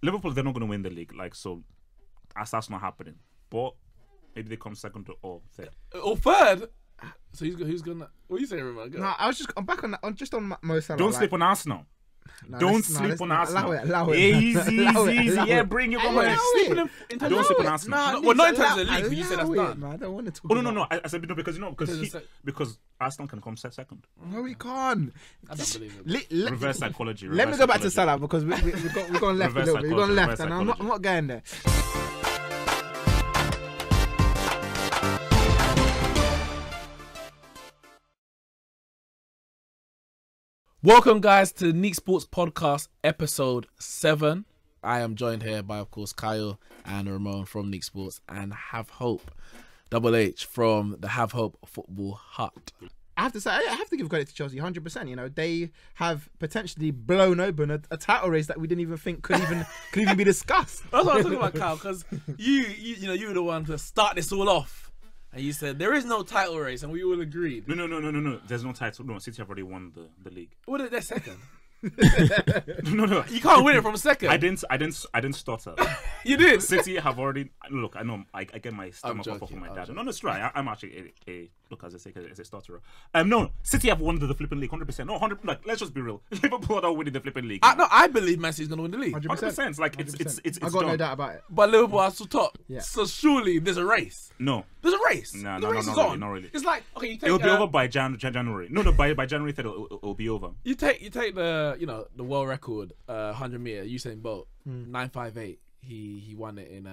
Liverpool, they're not going to win the league. Like, so that's not happening. But maybe they come second or third. Or third. So who's gonna? What are you saying, Ramone? No, I'm back on that. Just on Mo Salah. Don't sleep on Arsenal. No, Don't sleep on Arsenal. Allow it. Easy. Yeah, bring it on. Sleeping in terms Don't of sleep on Arsenal. No, well, not in terms of the league, but you said that's done. Man, I don't want to talk. Oh no. I said no because Arsenal can come second. No, we can't. I don't believe it. Reverse psychology. Let me go back to Salah because we've gone left a little bit. We've gone left, and I'm not going there. Welcome, guys, to Neeks Sports Podcast, episode 7. I am joined here by, of course, Kyle and Ramone from Neeks Sports and Have Hope, Double H from the Have Hope Football Hut. I have to say, I have to give credit to Chelsea, 100%. You know, they have potentially blown open a title race that we didn't even think could even be discussed. That's what I'm talking about, Kyle, because you were the one to start this all off. And you said there is no title race, and we all agreed. No. There's no title. No, City have already won the league. What? They're second. No. You can't win it from second. I didn't stutter. You did. City have already. Look, I know. I get my stomach off from my dad. joking. No, it's right. I'm actually a look, as I say, as a stutterer. No, City have won the flipping league 100%. No, 100. Like, let's just be real. Liverpool are not winning the flipping league. No, I believe Man City's gonna win the league. 100%. Like 100%. it's I got done. no doubt about it. But Liverpool are still top. Yeah. So surely there's a race. No. There's a race. No, The race is not on. really. It's like, okay, you take It'll be over by January. No, by January 3rd, it'll be over. You take the the world record 100 meter Usain Bolt 958. He won it in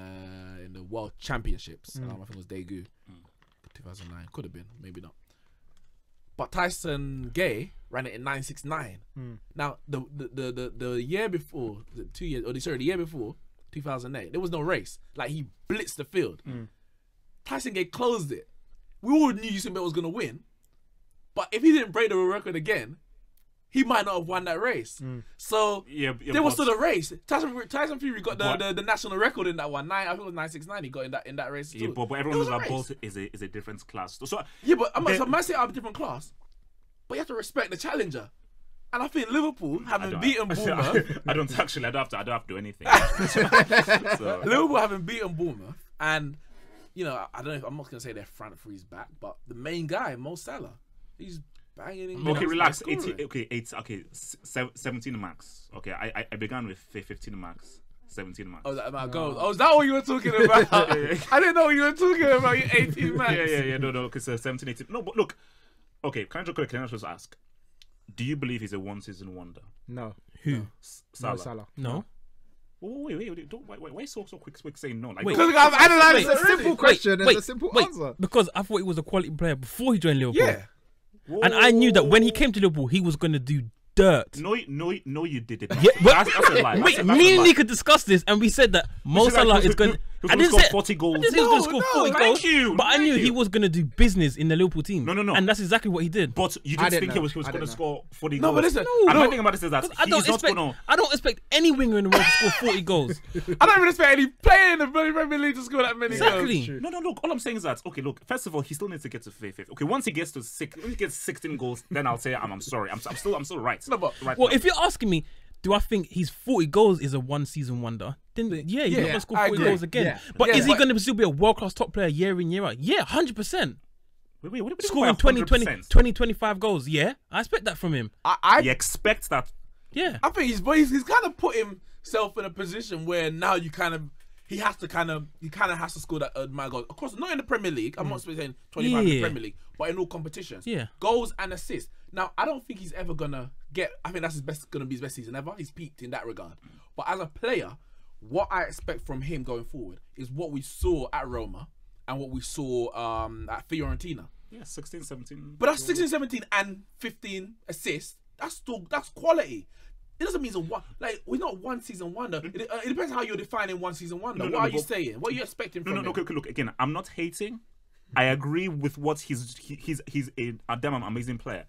the World Championships. I think it was Daegu 2009. Could have been, maybe not. But Tyson Gay ran it in 969. Now the year before, the year before 2008, there was no race. Like, he blitzed the field. Tyson Gay closed it. We all knew Usain Bolt was gonna win, but if he didn't break the world record again, he might not have won that race. So there was still a race. Tyson Fury got the national record in that one. I think it was 969. He got in that race too. Yeah, but everyone knows that Bolt is a different class. So yeah, but I might say I'm a different class, but you have to respect the challenger. And I think Liverpool having beaten Bournemouth. I don't have to do anything. So. Liverpool having beaten Bournemouth, and I don't know if I'm not gonna say their front three's back, but the main guy, Mo Salah, he's banging in. Okay, relax. 17 max. Okay, I began with 15 max. 17 max. Oh, that amount of goals. Oh, is that what you were talking about? I didn't know what you were talking about. You 18 max. Yeah. No, because 17, 18. No, but look. Okay, can I just ask? Do you believe he's a one-season wonder? No. Who? Salah. No Salah. No. Wait, why so quick saying no? Like, Because I've analysed It's a simple question. It's a simple answer. Because I thought he was a quality player before he joined Liverpool. Yeah. And I knew that when he came to Liverpool, he was going to do dirt. No, you didn't. Yeah, but that's a lie. wait, me and Lee could discuss this, and we said that Mo Salah is going. I didn't say 40 goals. I didn't say he was going to score 40 goals. Thank you. But I knew he was going to do business in the Liverpool team. No. And that's exactly what he did. But you didn't think he was going to score 40 goals. No, but listen. And my thing about this is that I don't expect any winger in the world to score 40 goals. I don't even expect any player in the Premier League to score that many Exactly. goals. No, look, all I'm saying is that, okay, look, first of all, he still needs to get to 50. Okay, once he gets to 16 goals, then I'll say I'm sorry. I'm still right. No, but right Well, now. if you're asking me, do I think his 40 goals is a one-season wonder? Then yeah, he's not going to score 40 goals again. Yeah. But is he going to still be a world-class top player year in, year out? Yeah, 100%. Wait, what do you Scoring mean by 20, 25 goals. Yeah, I expect that from him. You expect that? Yeah. I think he's kind of put himself in a position where now he kind of has to score that amount of goals. Of course, not in the Premier League. I'm not saying 25 in the Premier League, but in all competitions. Yeah. Goals and assists. Now, I don't think he's ever gonna get. I think that's gonna be his best season ever. He's peaked in that regard. But as a player, what I expect from him going forward is what we saw at Roma and what we saw at Fiorentina. Yeah, 16, 17. But that's 16, 17 and 15 assists. That's quality. It doesn't mean we're not one season wonder. It depends how you're defining one season wonder. What are you saying? What are you expecting from him? No. Okay, look, again, I'm not hating. I agree with what he's a damn amazing player.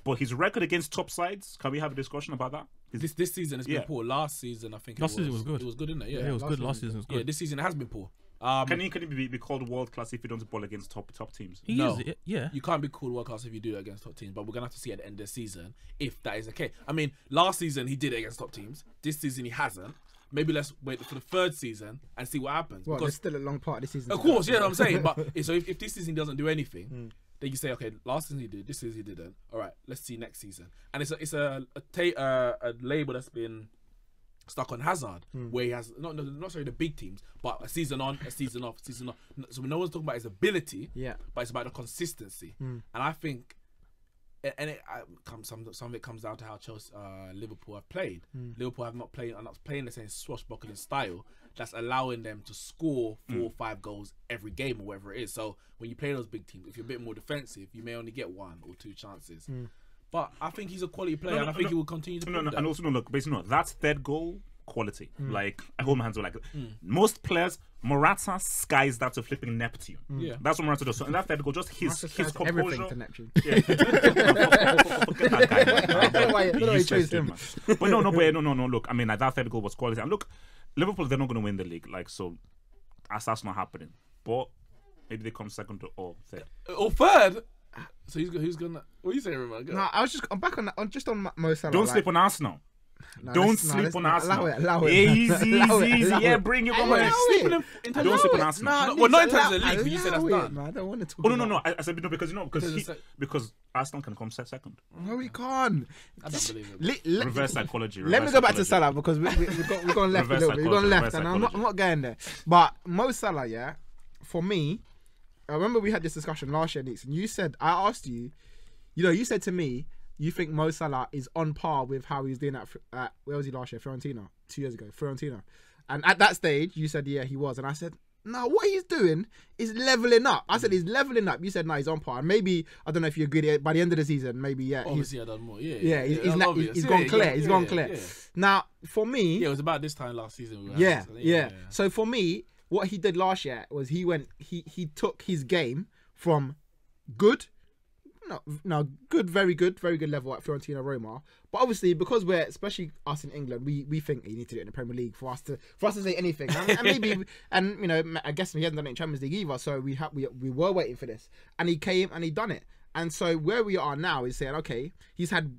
But his record against top sides, can we have a discussion about that? This season has been poor. Last season, I think Last season was good. It was good, isn't it? Yeah, it was good. Last season was good. Yeah, this season it has been poor. Can he be called world class if he don't ball against top teams? He No. is, yeah. You can't be called world class if you do that against top teams, but we're gonna have to see at the end of the season if that is the case. I mean, last season he did it against top teams. This season he hasn't. maybe let's wait for the third season and see what happens. Well, because there's still a long part of this season. of course, yeah, I'm saying. But so if this season doesn't do anything, then you say, okay, last season he did, this season he didn't. All right, let's see next season. And it's a label that's been stuck on Hazard, where he has not necessarily the big teams, but a season on, a season off, season off. So no one's talking about his ability, but it's about the consistency. And I think, some of it comes down to how Chelsea, Liverpool have played. Liverpool are not playing the same swashbuckling style that's allowing them to score 4 or 5 goals every game or whatever it is. So when you play those big teams, if you're a bit more defensive, you may only get 1 or 2 chances. But I think he's a quality player, and I think he will continue to prove that. And also, look, basically, that third goal, quality. Like, I hold my hands up. Like, most players, Morata skies that to flipping Neptune. Yeah. That's what Morata does. So in that third goal, just his composure. Everything to Neptune. Yeah. Forget that guy, man. I don't know why you Useless chose dude, him. man. But no. Look, I mean, like, that third goal was quality. And look, Liverpool, they're not going to win the league. Like, so that's not happening. But maybe they come second or third. Or third. So who's gonna? What are you saying, Ramone? No, I'm back on that. Just on Mo Salah. Don't sleep on Arsenal. No, Don't let's- no, sleep let's on not. Arsenal. Allow it. Easy. Allow it. Yeah, bring it on. Allow Sleeping it. in Don't sleep on Arsenal. No, well, not in terms of the allow- league, but you said that's allow it, done. man. I don't want to talk. Oh no. about I said no because Arsenal can come second. No, we can't. I don't believe it. Reverse psychology. Let me go back to Salah because we've gone left a Reverse little bit. We've gone psychology, left, reverse and psychology. I'm not going there. But Mo Salah, yeah, for me, I remember we had this discussion last year, Neeks, and you said, I asked you, you said to me, you think Mo Salah is on par with how he was doing at where was he last year? Fiorentina, 2 years ago, Fiorentina. And at that stage, you said, yeah, he was. And I said, no, what he's doing is leveling up. I said, he's leveling up. You said, no, he's on par. And maybe, I don't know if you agree, by the end of the season, maybe, yeah. Obviously, I've done more. He's gone clear. He's gone clear. Yeah. Now, for me... Yeah, it was about this time last season. Yeah. So for me, what he did last year was he took his game from good, good, very good level at Fiorentina, Roma. But obviously, because we're, especially us in England, we think you need to do it in the Premier League for us to say anything. And maybe, I guess he hasn't done it in Champions League either. So we were waiting for this, and he came and he done it. And so where we are now is saying, okay, he's had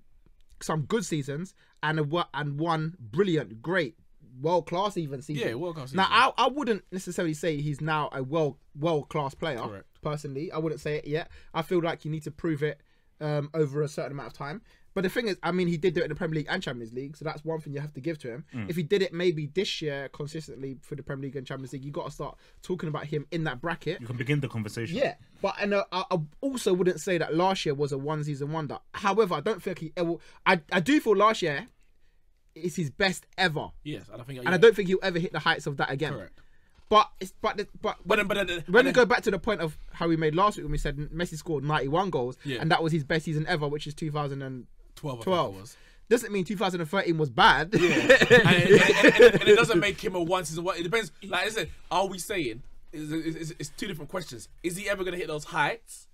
some good seasons and one brilliant, great, world-class even season. Yeah, world-class season. Now, I wouldn't necessarily say he's now a world-class player. Correct. Personally, I wouldn't say it yet. I feel like you need to prove it over a certain amount of time. But the thing is, I mean, he did do it in the Premier League and Champions League, so that's one thing you have to give to him. If he did it maybe this year consistently for the Premier League and Champions League, you got to start talking about him in that bracket. You can begin the conversation. Yeah, but I also wouldn't say that last year was a one-season wonder. However, I don't think I do feel last year is his best ever. Yes, and I think, and I don't think he'll ever hit the heights of that again. Correct. But when we go back to the point of how we made last week when we said Messi scored 91 goals and that was his best season ever, which is 2012. Doesn't mean 2013 was bad. Yeah. and it doesn't make him a one season one. It depends. Like I said, are we saying it's two different questions? Is he ever going to hit those heights,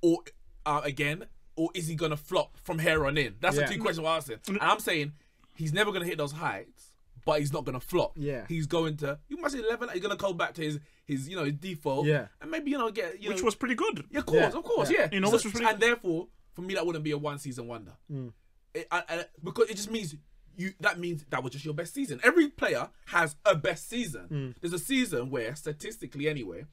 or again, or is he going to flop from here on in? That's the two questions we're asking. And I'm saying he's never going to hit those heights, but he's not going to flop. Yeah, he's going to. You must say level. He's going to go back to his his default. Yeah, and maybe get which was pretty good. Yeah, of course, yeah. You know, which was pretty and therefore, for me, that wouldn't be a one season wonder. Because it just means that means that was just your best season. Every player has a best season. There's a season where statistically anyway,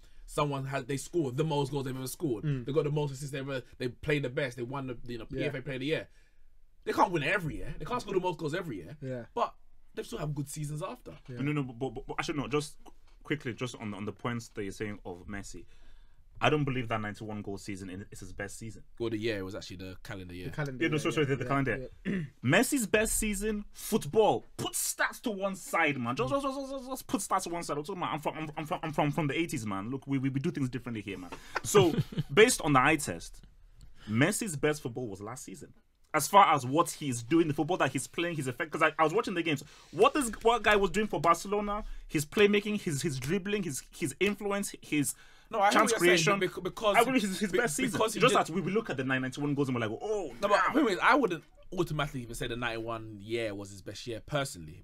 they scored the most goals they've ever scored. They got the most assists they played the best. They won the PFA Player of the Year. They can't win it every year. They can't score the most goals every year. Yeah. But they still have good seasons after. Yeah. No, but actually no, just quickly just on the points that you're saying of Messi. I don't believe that 91 goal season is his best season. Well, the year it was actually the calendar year. The calendar. Messi's best season, football. Put stats to one side, man. Just put stats to one side. I'm from the 80s, man. Look, we do things differently here, man. So based on the eye test, Messi's best football was last season. As far as what he's doing, the football that he's playing, his effect. Because I was watching the games. What guy was doing for Barcelona? His playmaking, his dribbling, his influence, his chance creation. Because I believe his best season. Just that we look at the 91 goals and we're like, oh, no. But I wouldn't automatically even say the 91 year was his best year personally.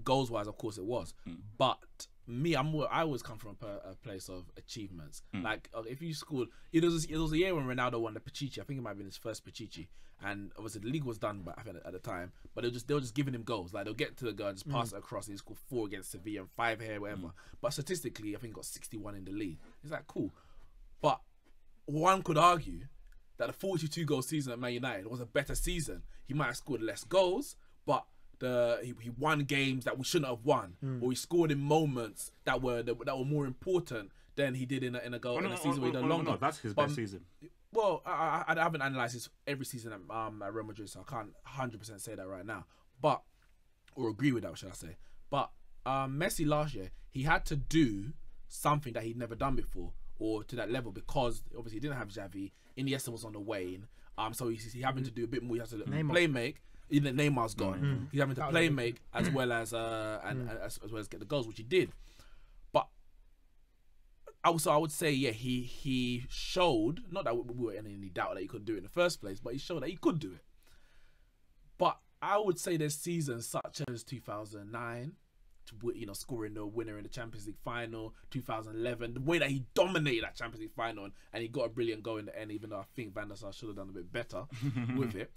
Goals wise, of course, it was. But I always come from a place of achievements. Like if you scored, it was a year when Ronaldo won the Pichichi. I think it might have been his first Pichichi, and obviously the league was done, but I think at the time. But they were just giving him goals. Like they'll get to the goal and just pass it across. And he scored 4 against Sevilla and 5 here, whatever. But statistically, I think he got 61 in the league. It's like cool, but one could argue that the 42 goal season at Man United was a better season. He might have scored less goals, but he won games that we shouldn't have won, or he scored in moments that were more important than he did in a goal in a season where he done longer. No, that's his best season. Well, I haven't analysed every season at Real Madrid, so I can't 100% say that right now, or agree with that, should I say? But Messi last year, he had to do something that he'd never done before, or to that level, because obviously he didn't have Xavi. Iniesta was on the wane, so he having to do a bit more. He has to play make. Even Neymar's gone. He's having to play make as well as as well as get the goals, which he did. But I would say, yeah, he showed, not that we were in any doubt that he could do it in the first place, but he showed that he could do it. But I would say there's seasons such as 2009, scoring the winner in the Champions League final, 2011, the way that he dominated that Champions League final, and he got a brilliant goal in the end, even though I think Van der Sar should have done a bit better with it.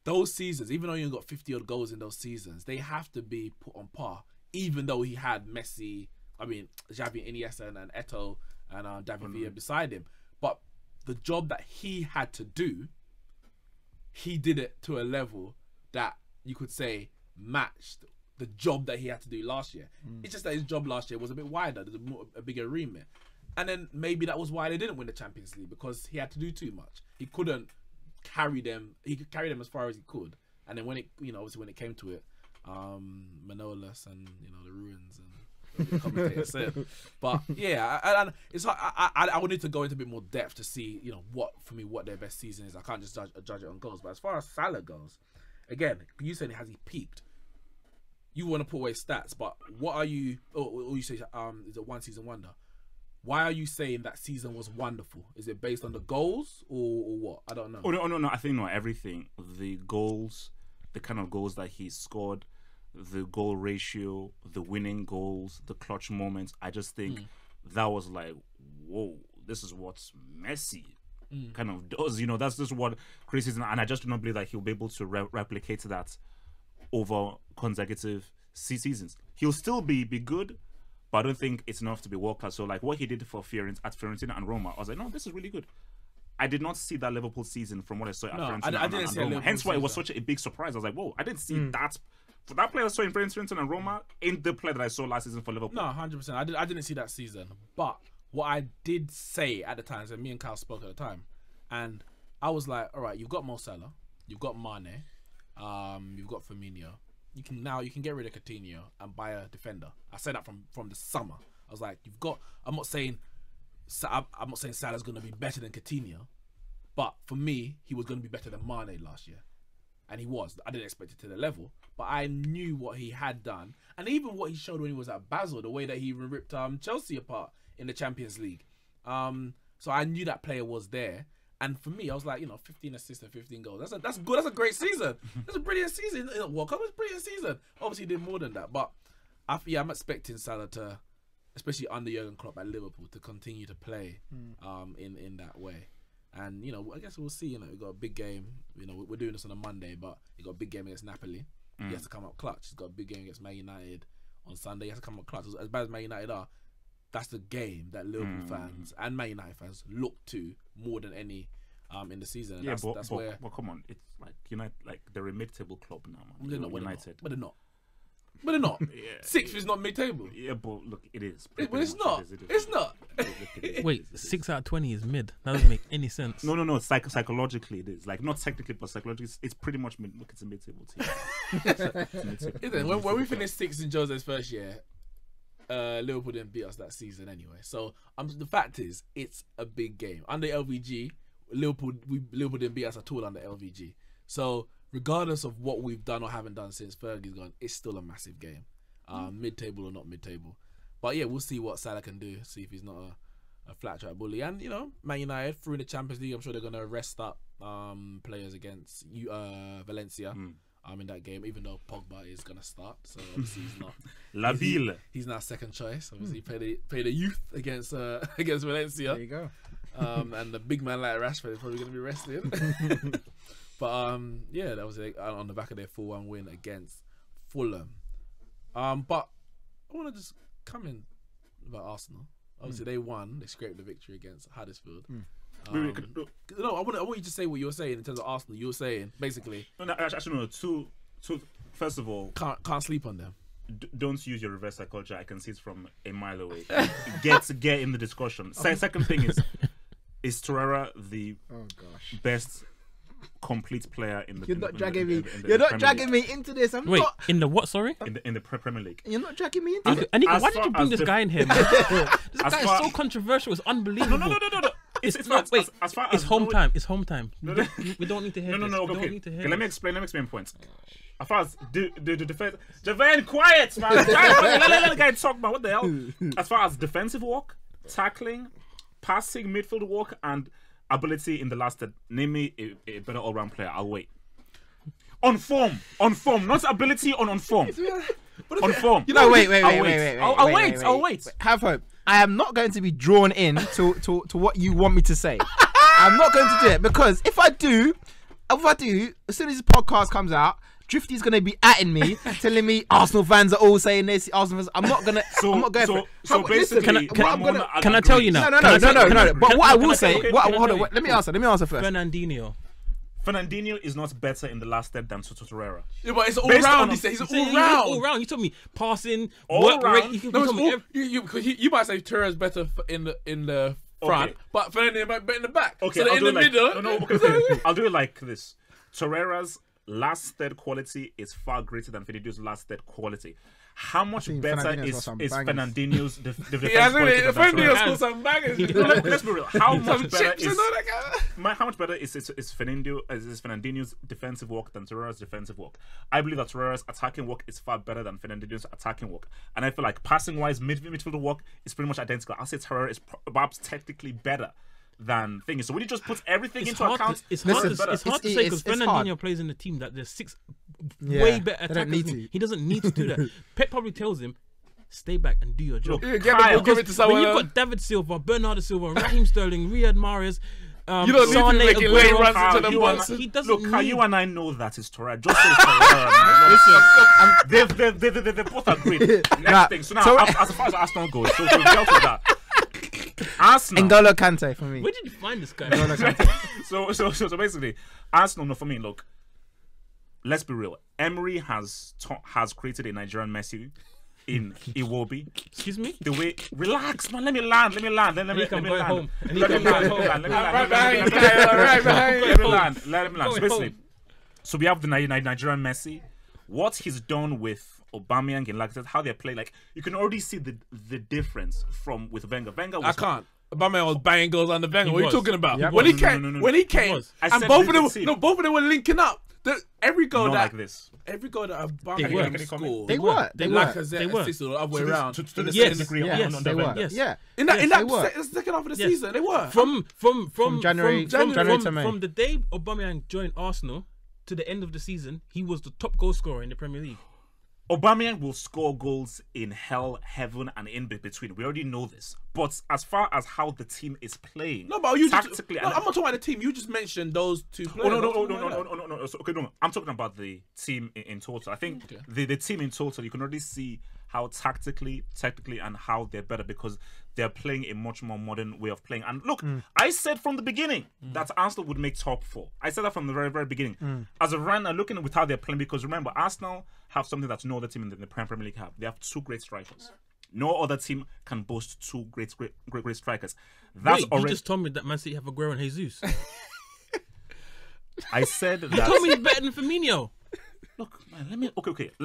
Those seasons, even though you got 50 odd goals in those seasons, they have to be put on par. Even though he had Xavi, Iniesta, and Eto'o and David Villa beside him, but the job that he had to do, he did it to a level that you could say matched the job that he had to do last year. It's just that his job last year was a bit wider, there's a bigger remit, and then maybe that was why they didn't win the Champions League, because he had to do too much. He couldn't carry them. He could carry them as far as he could, and then when it, obviously when it came to it, Manolas and the ruins and the commentator said. But yeah, it's I would need to go into a bit more depth to see what their best season is. I can't just judge it on goals. But as far as Salah goes, again, you saying has he peaked? You want to put away stats, but what are you? Or you say is it one season wonder? Why are you saying that season was wonderful? Is it based on the goals or what? I don't know. Oh no! I think not everything. The goals, the kind of goals that he scored, the goal ratio, the winning goals, the clutch moments. I just think that was like, whoa! This is what Messi kind of does. That's just what crazy. And I just do not believe that he'll be able to replicate that over consecutive seasons. He'll still be good, but I don't think it's enough to be world class. So like what he did for Fiorentina and Roma, I was like, no, this is really good. I did not see that Liverpool season from what I saw at Fiorentina and Roma. Hence why it was such a big surprise. I was like, whoa, I didn't see that. For that player I saw in Fiorentina and Roma, in the player that I saw last season for Liverpool. No, 100%. I didn't see that season. But what I did say at the time, so me and Kyle spoke at the time, and I was like, all right, you've got Mo Salah, you've got Mane, you've got Firmino. You can get rid of Coutinho and buy a defender. I said that from the summer. I was like, I'm not saying Salah's going to be better than Coutinho, but for me, he was going to be better than Mane last year, and he was. I didn't expect it to the level, but I knew what he had done, and even what he showed when he was at Basel, the way that he even ripped Chelsea apart in the Champions League. So I knew that player was there. And for me, I was like, 15 assists and 15 goals. That's good. That's a great season. That's a brilliant season. World Cup was a brilliant season. Obviously, he did more than that. But I'm expecting Salah to, especially under Jurgen Klopp at Liverpool, to continue to play in that way. And, I guess we'll see. We've got a big game. We're doing this on a Monday, but he got a big game against Napoli. He has to come up clutch. He's got a big game against Man United on Sunday. He has to come up clutch. As bad as Man United are, that's the game that Liverpool fans and Man United fans look to more than any in the season. And that's where. Well, come on, it's like United, like they're a mid-table club now, man. They're not United, but they're not. But they're not. Sixth is not mid-table. Yeah, but look, it is. But it's not. It's not. Wait, 6 out of 20 is mid. That doesn't make any sense. No. Psychologically, it is. Like, not technically, but psychologically, it's pretty much mid. Look, it's a mid-table team. When we finished 6th in Jose's first year, Liverpool didn't beat us that season anyway. So the fact is, it's a big game. Under LVG, Liverpool didn't beat us at all under LVG. So regardless of what we've done or haven't done since Fergie's gone, it's still a massive game. Mid-table or not mid-table. But yeah, we'll see what Salah can do. See if he's not a flat track bully. And Man United through the Champions League, I'm sure they're going to rest up players against Valencia in that game, even though Pogba is going to start. So obviously he's not Labile. He's now second choice. Obviously, played a youth against Valencia. There you go. And the big man like Rashford is probably going to be resting. But yeah, that was on the back of their 4-1 win against Fulham. But I want to just come in about Arsenal. Obviously, they won. They scraped the victory against Huddersfield. No, I want you to say what you were saying in terms of Arsenal. You were saying basically. No, actually, no. Two. First of all, can't sleep on them. Don't use your reverse psychology. I can see it from a mile away. Get in the discussion. Second thing is Torreira the best complete player in the? You're not dragging me. You're not dragging me into this. Wait, in the what? Sorry. In the Premier League. You're not dragging me into it. Anika, why did you bring this guy in here, man? This guy is so controversial. It's unbelievable. No. It's home time. It's home time. We don't need to hear this. Okay, let me explain points. As far as the defense, Javane, quiet, man. Let the guy talk about what the hell. As far as defensive work, tackling, passing, midfield work, and ability in the last third, name me a better all-round player. I'll wait. On form, not ability. On form. On form. You know, wait. I'll wait. Have hope. I am not going to be drawn in to what you want me to say. I'm not going to do it because if I do, as soon as this podcast comes out, Drifty's going to be atting me, telling me Arsenal fans are all saying this. Arsenal fans, I'm not going for it. So basically, can I tell you now? No. But what I will say, hold on. Let me answer first. Fernandinho is not better in the last third than Torreira. Yeah, but it's all round. He's all round. You told me passing, all round. You might say Torreira's better in the front, but Fernandinho might be in the back. Okay, so in the middle. Okay. I'll do it like this. Torreira's last third quality is far greater than Fernandinho's last third quality. How much better is Fernandinho's defense quality? Fernandinho's got some bangers. Let's be real. How much better is Fernandinho's defensive work than Torreira's defensive work? I believe that Torreira's attacking work is far better than Fernandinho's attacking work, and I feel like passing-wise, midfield work is pretty much identical. I'll say Torreira is perhaps technically better than things. So when you just put everything into account, it's hard to say because Fernandinho plays in a team that there's 6 way better attackers. He doesn't need to do that. Pep probably tells him, stay back and do your job. Give it to someone. When you've got David Silva, Bernardo Silva, Raheem Sterling, Riyad Mahrez, you don't need to make it late runs into them ones. He doesn't need... you and I know that it's Torreira. Just say it's Torreira. They've both agreed. Next thing. So now, as far as Arsenal goes, so we've dealt with that. Arsenal. N'Golo Kante for me. Where did you find this guy? So basically, Arsenal. No, for me, look. Let's be real. Emery has created a Nigerian Messi in Iwobi. Excuse me? The way, relax, man. Let me land. Let me land. Right So basically, so we have the Nigerian Messi. What he's done with Aubameyang and like that, how they play, like you can already see the difference from with Wenger. Wenger was, I can't. Aubameyang was banging goals under Wenger. What are you talking about? Yep. When he came, and both of them were linking up. Every goal not that like this. Every goal that Aubameyang scored, They were. assisted or the other way around. To the same degree. Yes, they were. Yeah. In that second half of the season, they were. From January to May. From the day Aubameyang joined Arsenal to the end of the season, he was the top goal scorer in the Premier League. Aubameyang will score goals in hell, heaven, and in between. We already know this. But as far as how the team is playing, I'm not talking about the team. You just mentioned those two players. No. Okay, no. I'm talking about the team in total. I think the team in total, you can already see how tactically, and how they're better because they're playing a much more modern way of playing. And look, I said from the beginning that Arsenal would make top 4. I said that from the very, very beginning. As a runner, looking with how they're playing, because remember, Arsenal have something that no other team in the Premier League have. They have 2 great strikers. No other team can boast 2 great strikers. That's already. You just told me that Man City have Aguero and Jesus. I said that. You told me he's better than Firmino. Look, man, let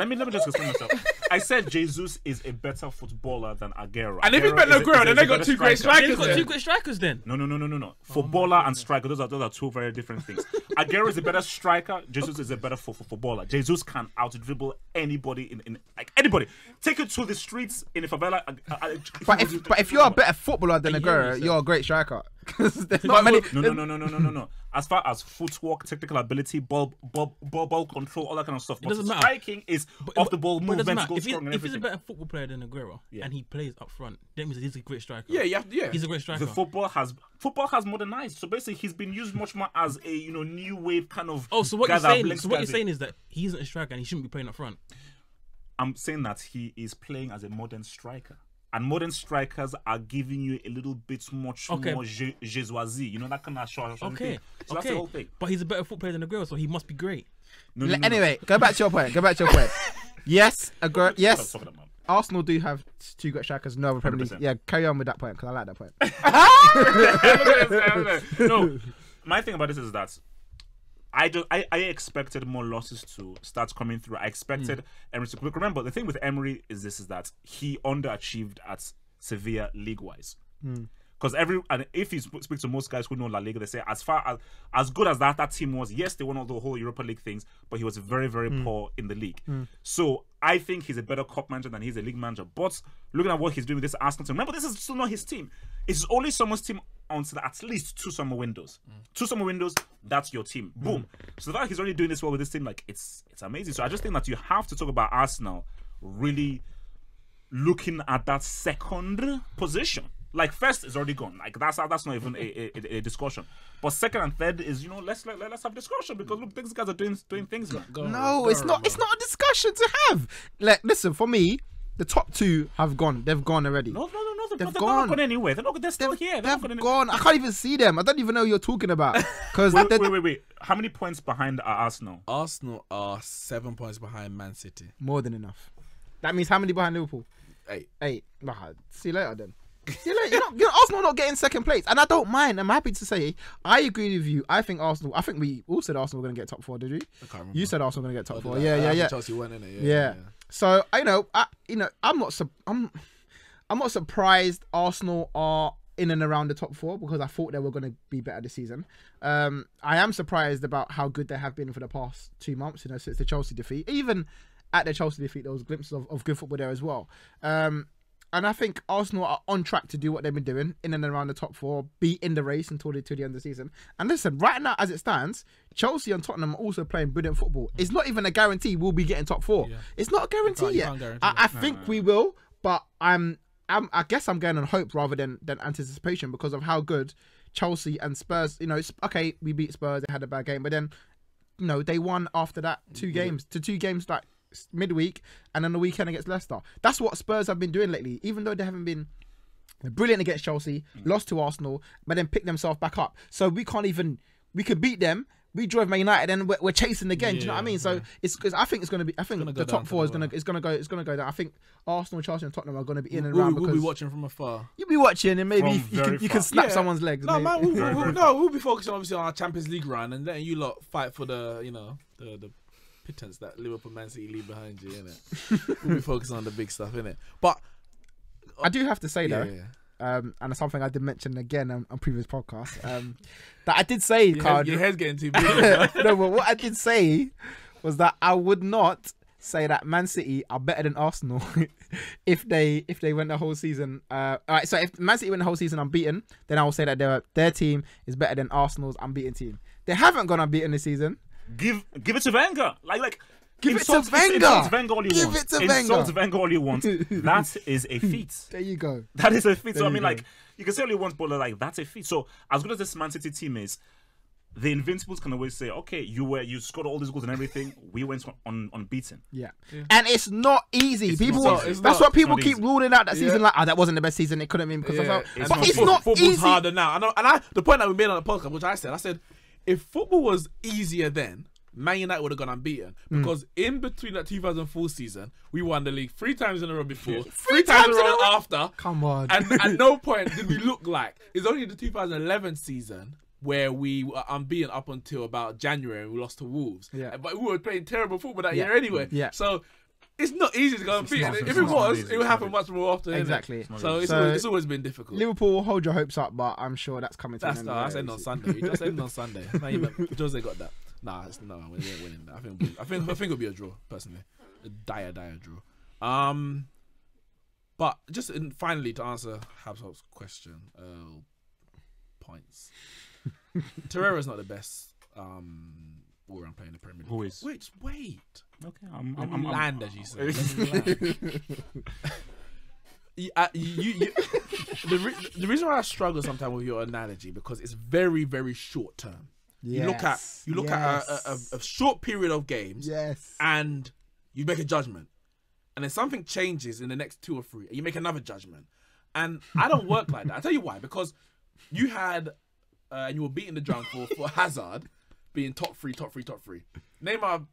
me just explain myself. I said Jesus is a better footballer than Aguero. And if he's better than Aguero, then they got 2 great strikers. They've got 2 great strikers then. No. Footballer and striker, those are 2 very different things. Aguero is a better striker. Jesus is a better footballer. Jesus can out-dribble anybody in like anybody. Take it to the streets in a favela. But if you're a better footballer than Aguero, you're a great striker. Because there's not many. No. As far as footwork, technical ability, ball control, all that kind of stuff. It doesn't matter. Striking is off the ball movement, goal if scoring, and he's a everything. better football player than Aguero and he plays up front, that means he's a great striker. Yeah. He's a great striker. The football has modernized. So basically, he's been used much more as a new wave kind of. Oh, so what guy you're that saying? blinks So what guys you're in. saying is that he isn't a striker and he shouldn't be playing up front. I'm saying that he is playing as a modern striker. And modern strikers are giving you a little bit much more Jesuazi, that kind of short Okay, thing. So that's the whole thing. But he's a better football player than Aguero, so he must be great. Anyway, go back to your point. Yes, yes. What I'm talking about. Arsenal do have 2 great strikers. No other Premier League. 100%. Yeah, carry on with that point because I like that point. No, my thing about this is that I expected more losses to start coming through. I expected Emery to. Remember, the thing with Emery is that he underachieved at Sevilla league-wise. Because if you speak to most guys who know La Liga, they say as good as that team was, yes, they won all the whole Europa League things, but he was very, very poor in the league. So I think he's a better cup manager than he's a league manager. But looking at what he's doing with this Arsenal team, remember, this is still not his team. It's only someone's team until at least 2 summer windows. 2 summer windows, that's your team. Boom. So the fact he's already doing this well with this team, it's amazing. So I just think that you have to talk about Arsenal really looking at that second position. Like, first is already gone. Like, that's not even a discussion. But second and third is, let's have discussion because look, these guys are doing things, man. No, it's not a discussion to have. Like, listen, for me, the top 2 have gone. They've gone already. No, they're They've not gone. gone anywhere. They're still here. They've gone. I can't even see them. I don't even know who you're talking about. Because Wait. How many points behind are Arsenal? Arsenal are 7 points behind Man City. more than enough. That means how many behind Liverpool? 8. 8. See you later then. See you later. Arsenal not getting second place, and I don't mind. I'm happy to say I agree with you. I think we all said Arsenal were going to get top 4. Did you? I can't remember. You said Arsenal were going to get top 4. I Yeah. think Chelsea won, innit? Yeah. So I'm not surprised Arsenal are in and around the top 4 because I thought they were going to be better this season. I am surprised about how good they have been for the past 2 months. Since the Chelsea defeat. Even at the Chelsea defeat, there was glimpses of good football there as well. And I think Arsenal are on track to do what they've been doing in and around the top 4, be in the race until the end of the season. And listen, right now as it stands, Chelsea and Tottenham are also playing brilliant football. It's not even a guarantee we'll be getting top 4. Yeah. It's not a guarantee yet. I think we will, but I guess I'm going on hope rather than anticipation because of how good Chelsea and Spurs. It's okay. We beat Spurs; they had a bad game, but then they won after that 2 games like midweek and then the weekend against Leicester. That's what Spurs have been doing lately, even though they haven't been brilliant against Chelsea, lost to Arsenal, but then picked themselves back up. So we could beat them. We drove Man United and we're chasing again. Do you know what I mean? So I think the top 4 is going to go down. I think Arsenal, Chelsea, and Tottenham are going to be in and around. We'll be watching from afar. You'll be watching and maybe you can snap someone's legs. No, man, we'll be focusing obviously on our Champions League run and letting you lot fight for the the pittance that Liverpool, Man City leave behind you, innit? We'll be focusing on the big stuff, innit? But I do have to say though, and it's something I did mention again on previous podcasts, that I did say, your head's getting too big. No, but what I did say was that I would not say that Man City are better than Arsenal if they went the whole season. All right, so if Man City went the whole season unbeaten, then I will say that their team is better than Arsenal's unbeaten team. They haven't gone unbeaten this season. Give it to Wenger. Like give it to Wenger. Insult Wenger all you Give want. it to Wenger. Insult Wenger all you want. That is a feat. There you go. That is a feat. So I mean, like, you can say all you want, but like that's a feat. So as good as this Man City team is, the Invincibles can always say, okay, you scored all these goals and everything. We went unbeaten. Yeah. And it's not easy. It's That's what people keep easy. ruling out that season. Like, that wasn't the best season. It couldn't have been because of that. It's But not it's easy. not Football's easy. harder now. The point that we made on the podcast, which I said, if football was easier then, Man United would have gone unbeaten because in between that 2004 season, we won the league 3 times in a row before, 3 times in a row after. Come on. And at no point did we look like. It's only the 2011 season where we were unbeaten up until about January and we lost to Wolves. Yeah. But we were playing terrible football that year anyway. Yeah. So it's not easy to go unbeaten. If it was, it would happen much more often. Exactly. So it's always been difficult. Liverpool, hold your hopes up, but I'm sure that's coming to an end. That's ending on Sunday. We just ended on Sunday. Jose got that. Nah, we ain't winning that. I think it'll be a draw, personally. A dire draw. But just finally to answer Habsop's question, points. Torreira's not the best all-round player in the Premier League. Who is? Wait, just wait. Okay, I'm land, as you say. The reason why I struggle sometimes with your analogy because it's very, very short term. Yes. You look at a short period of games, and you make a judgment, and then something changes in the next 2 or 3, and you make another judgment. And I don't work like that. I tell you why, because you had and you were beating the drum for Hazard being top three. Neymar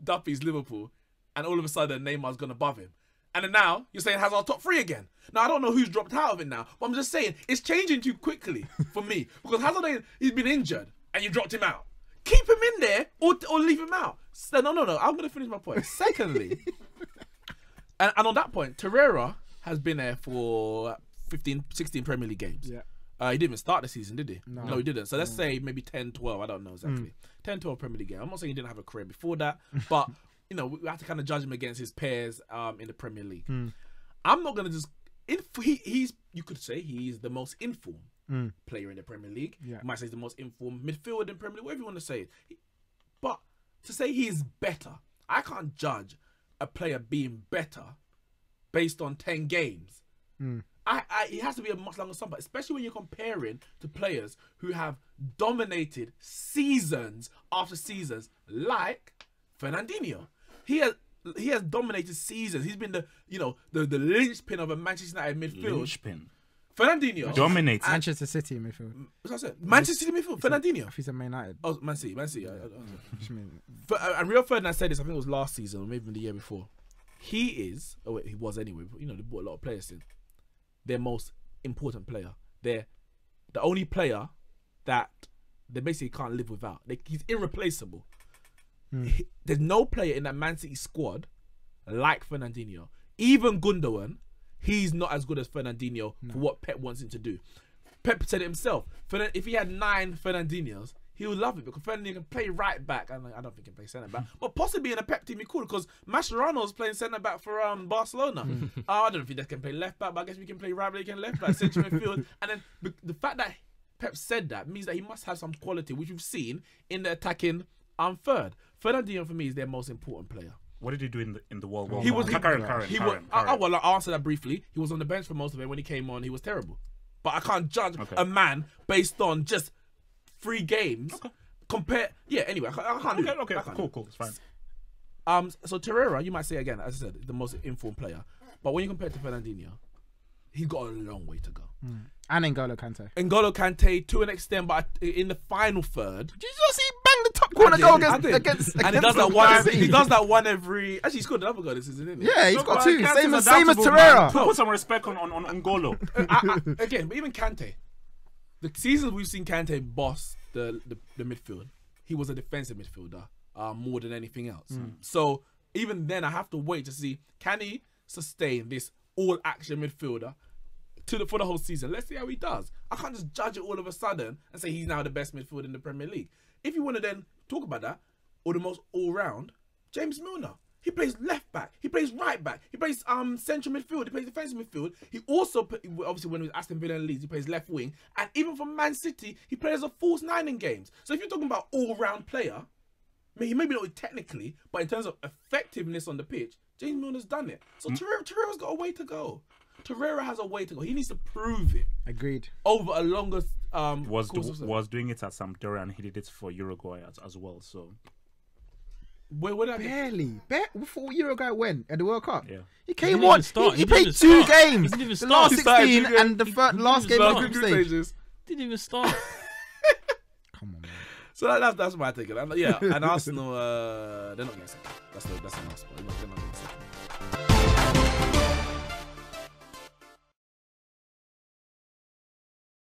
Duffy's Liverpool, and all of a sudden Neymar's gone above him. And then now you're saying Hazard top 3 again. Now I don't know who's dropped out of it now, but I'm just saying it's changing too quickly for me because Hazard, he's been injured and you dropped him out. Keep him in there or leave him out. So, no. I'm going to finish my point. Secondly, and on that point, Torreira has been there for 15, 16 Premier League games. Yeah. He didn't even start the season, did he? No, he didn't. So let's say maybe 10, 12. I don't know exactly. 10, 12 Premier League games. I'm not saying he didn't have a career before that, but we have to kind of judge him against his peers in the Premier League. I'm not going to just... you could say he's the most informed player in the Premier League. Yeah. You might say he's the most informed midfielder in the Premier League, whatever you want to say. But to say he's better, I can't judge a player being better based on 10 games. It has to be a much longer sample, especially when you're comparing to players who have dominated seasons after seasons, like Fernandinho. He has dominated seasons. He's been the linchpin of a Manchester United midfield. Linchpin. Fernandinho dominates Manchester City midfield. What's I said? Manchester City midfield. Fernandinho. If he's a Man United. Oh, Man City. And Rio Ferdinand said this. I think it was last season or maybe even the year before. He is. Oh wait, he was anyway. But, they brought a lot of players in. Their most important player. They're the only player that they basically can't live without. He's irreplaceable. There's no player in that Man City squad like Fernandinho. Even Gundogan, he's not as good as Fernandinho for what Pep wants him to do. Pep said it himself. If he had 9 Fernandinhos, he would love it because Fernandinho can play right back. And I don't think he can play centre back, but possibly in a Pep team he could because Mascherano's playing centre back for Barcelona. I don't know if he can play left back, but I guess we can play right back, he can left back, central midfield. And then the fact that Pep said that means that he must have some quality, which we've seen in the attacking third. Fernandinho for me is their most important player. What did he do in the World War? I'll answer that briefly. He was on the bench for most of it. When he came on, he was terrible. But I can't judge a man based on just 3 games. Anyway, I can't do that. Cool, it's fine. So Torreira, you might say again, as I said, the most informed player. But when you compare it to Fernandinho, he's got a long way to go. And N'Golo Kante. N'Golo Kante to an extent, but in the final third, did you just see he banged the top corner goal against and he does that one. He does that one every. Actually, he scored another goal this season, didn't he? Yeah, he's got 2. Same as Torreira. Put some respect on N'Golo. Again, but even Kante, the seasons we've seen Kante boss the midfield, he was a defensive midfielder more than anything else. So even then, I have to wait to see can he sustain this all-action midfielder for the whole season. Let's see how he does. I can't just judge it all of a sudden and say he's now the best midfielder in the Premier League. If you want to then talk about that, or the most all-round, James Milner. He plays left back. He plays right back. He plays central midfield. He plays defensive midfield. He also, obviously when he was Aston Villa and Leeds, he plays left wing. And even for Man City, he plays as a false 9 in games. So if you're talking about all-round player, he maybe not technically, but in terms of effectiveness on the pitch, James Milner's done it. So Torreira's got a way to go. Torreira has a way to go. He needs to prove it. Agreed. Over a longer was doing it at Sampdoria and he did it for Uruguay as well. So where did I barely before Uruguay went at the World Cup? Yeah, he came on. He played 2 games. The last 16 and the last game of the group stages. Didn't even start. Come on, man. So that's my take. And Arsenal, they're not getting second. That's the last spot. They're not getting second.